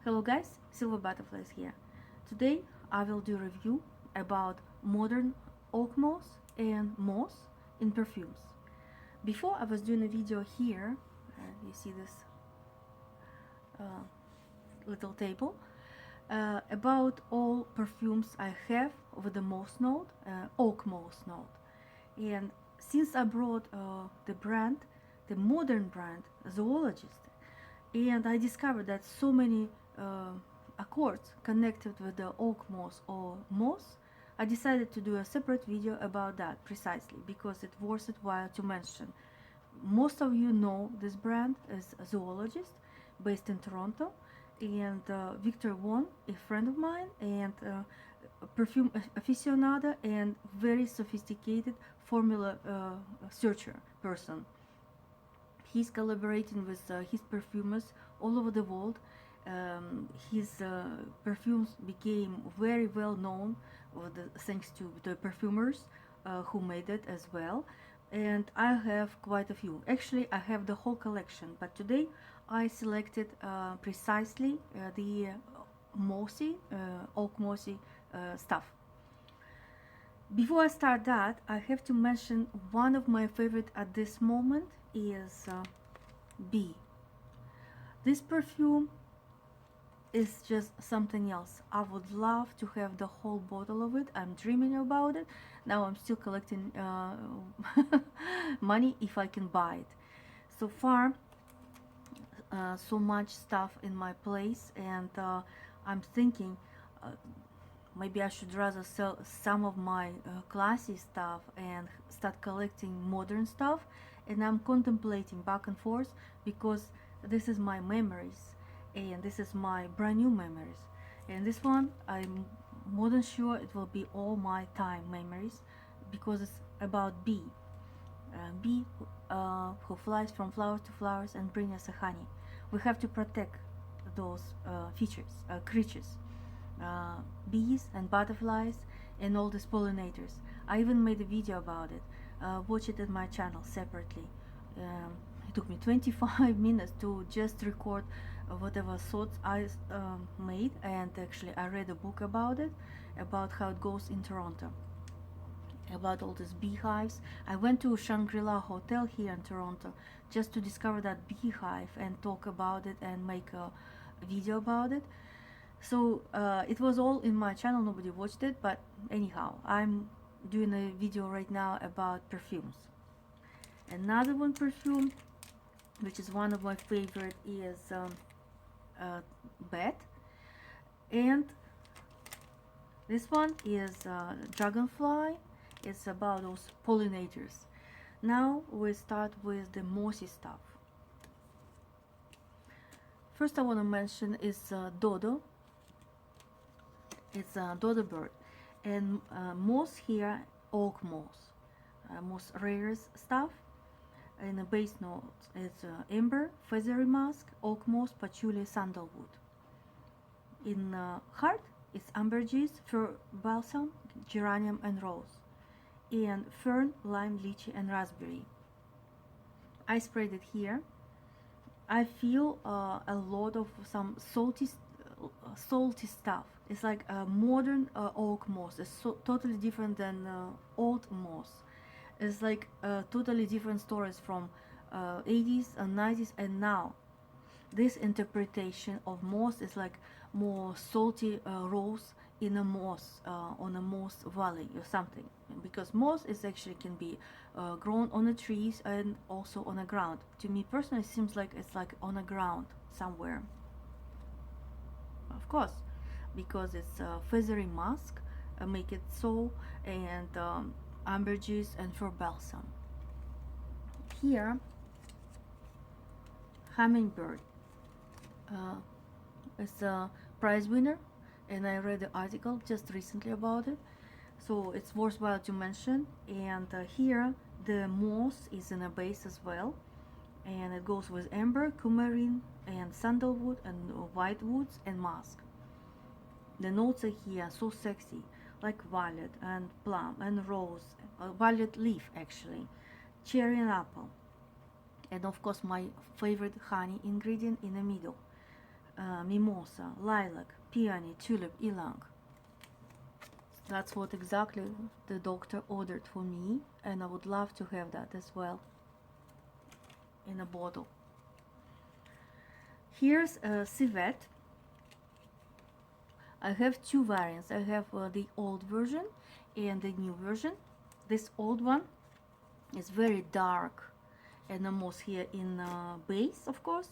Hello guys, Silver Butterflies here. Today I will do a review about modern Oakmoss and moss in perfumes. Before I was doing a video here, you see this uh, little table, about all perfumes I have with the moss note, Oakmoss note. And since I brought the brand, the modern brand, Zoologist, and I discovered that so many uh, accords connected with the oak moss or moss, I decided to do a separate video about that precisely because it's worth it while to mention. Most of you know this brand is a Zoologist based in Toronto, and Victor Wong, a friend of mine and a perfume aficionado and very sophisticated formula searcher person. He's collaborating with his perfumers all over the world. His perfumes became very well known thanks to the perfumers who made it as well. And I have quite a few. Actually, I have the whole collection, but today I selected precisely the mossy, oak mossy stuff. Before I start that, I have to mention one of my favorite at this moment is B. This perfume is just something else. I would love to have the whole bottle of it. I'm dreaming about it. Now I'm still collecting money if I can buy it. So far, so much stuff in my place, and I'm thinking maybe I should rather sell some of my classy stuff and start collecting modern stuff. And I'm contemplating back and forth because this is my memories and this is my brand new memories. And this one, I'm more than sure it will be all my time memories because it's about bee. Bee who flies from flowers to flowers and brings us a honey. We have to protect those creatures. Bees and butterflies and all these pollinators. I even made a video about it. Watch it at my channel separately. It took me 25 minutes to just record whatever thoughts I made, and actually I read a book about it, about how it goes in Toronto, about all these beehives. I went to Shangri-La Hotel here in Toronto just to discover that beehive and talk about it and make a video about it. So it was all in my channel, nobody watched it, but anyhow, I'm doing a video right now about perfumes. Another one perfume, which is one of my favorite, is Bet, and this one is Dragonfly. It's about those pollinators. Now we start with the mossy stuff. First I want to mention is Dodo. It's a Dodo bird, and moss here, oak moss, most rarest stuff. In the base notes, it's amber, feathery musk, oak moss, patchouli, sandalwood. In heart, it's ambergris, fir balsam, geranium, and rose. And fern, lime, lychee, and raspberry. I sprayed it here. I feel a lot of some salty stuff. It's like a modern oak moss. It's totally different than old moss. It's like totally different stories from 80s and 90s and now. This interpretation of moss is like more salty rose in a moss, on a moss valley or something. Because moss is actually can be grown on the trees and also on the ground. To me personally, it seems like it's like on the ground somewhere. Of course, because it's feathery musk, make it so, and ambergris and fir balsam. Here, Hummingbird is a prize winner, and I read the article just recently about it, so it's worthwhile to mention. And here the moss is in a base as well, and it goes with amber, coumarin, and sandalwood, and white woods and musk. The notes are here so sexy, like violet and plum and rose, violet leaf actually, cherry and apple, and of course my favorite honey ingredient in the middle, mimosa, lilac, peony, tulip, ylang. That's what exactly the doctor ordered for me, and I would love to have that as well in a bottle. Here's a CIVET. I have two variants. I have the old version and the new version. This old one is very dark and almost here in base, of course,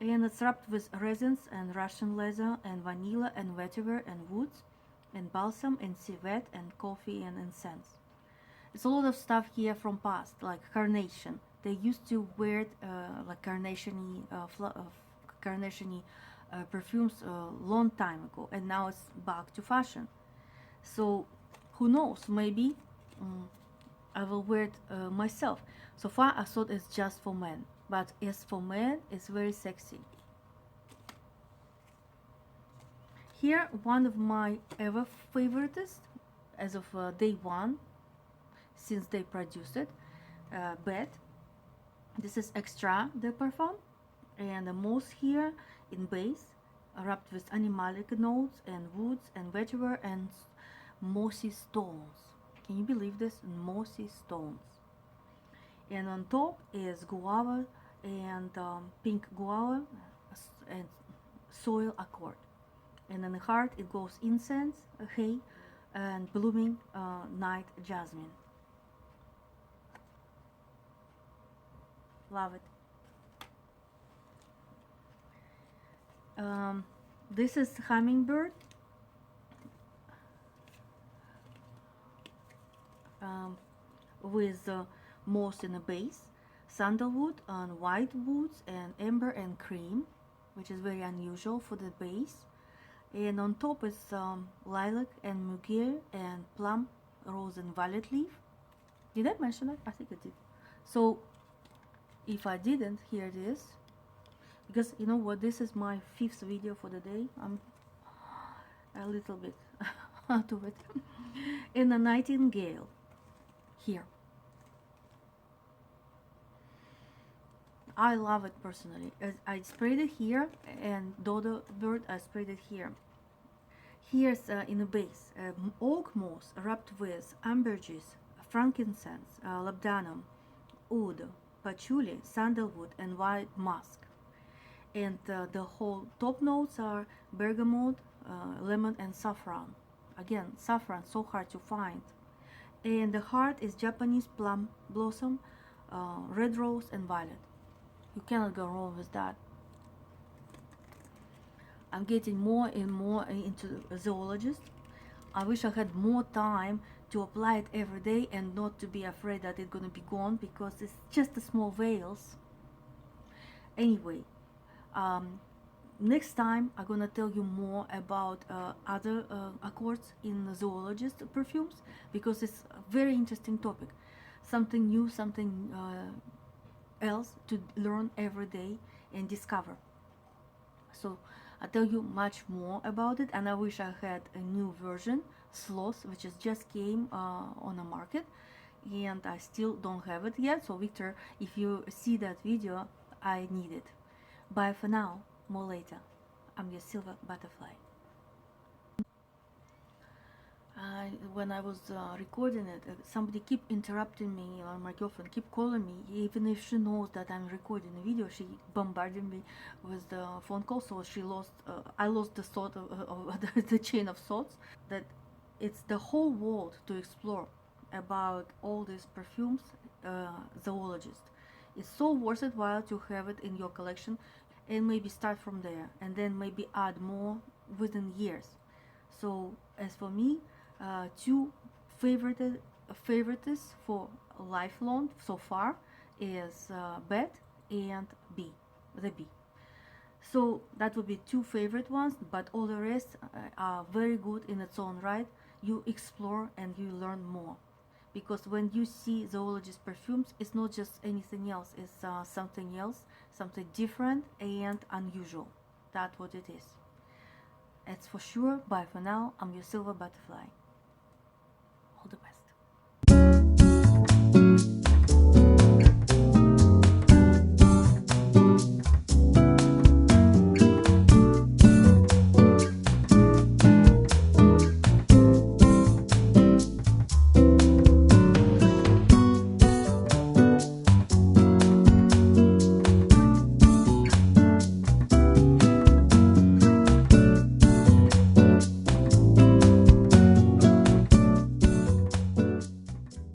and it's wrapped with resins and Russian leather and vanilla and vetiver and woods and balsam and civet and coffee and incense. It's a lot of stuff here from past, like carnation. They used to wear it like carnation-y perfumes a long time ago, and now it's back to fashion. So who knows, maybe I will wear it myself. So far I thought it's just for men, but as for men, it's very sexy. Here, one of my ever favorites as of day one since they produced it, Bet. This is Extra de Parfum, and the moss here in base, wrapped with animalic notes and woods and vetiver and mossy stones. Can you believe this? Mossy stones. And on top is guava and pink guava and soil accord. And in the heart it goes incense, hay, and blooming night jasmine. Love it. This is Hummingbird. With moss in a base, sandalwood and white woods and amber and cream, which is very unusual for the base. And on top is lilac and muguet and plum, rose and violet leaf. Did I mention it? I think I did. So if I didn't, here it is. Because you know what, this is my 5th video for the day. I'm a little bit out of it. In a Nightingale here. I love it personally. I sprayed it here, and Dodo bird I sprayed it here. Here's in the base Oakmoss wrapped with ambergris, frankincense, labdanum, oud, patchouli, sandalwood, and white musk. And the whole top notes are bergamot, lemon, and saffron. Again, saffron, so hard to find. And the heart is Japanese plum blossom, red rose, and violet. You cannot go wrong with that. I'm getting more and more into Zoologist. I wish I had more time to apply it every day and not to be afraid that it's gonna be gone, because it's just a small vials. Anyway, next time I'm gonna tell you more about other accords in Zoologist perfumes, because it's a very interesting topic. Something new, something else to learn every day and discover. So I'll tell you much more about it, and I wish I had a new version, Sloth, which is just came on the market, and I still don't have it yet. So Victor, if you see that video, I need it. Bye for now, more later. I'm your silver butterfly. When I was recording it, somebody keep interrupting me, or my girlfriend keep calling me, even if she knows that I'm recording a video. She bombarded me with the phone call, so she lost. I lost the thought of the chain of thoughts, that it's the whole world to explore about all these perfumes. Zoologist, it's so worth it while to have it in your collection, and maybe start from there, and then maybe add more within years. So as for me, two favorites for lifelong so far is Bet and B, the B. So that would be two favorite ones, but all the rest are very good in its own right. You explore and you learn more, because when you see Zoologist perfumes, it's not just anything else, it's something else, something different and unusual. That's what it is. It's for sure. Bye for now. I'm your silver butterfly. All the best.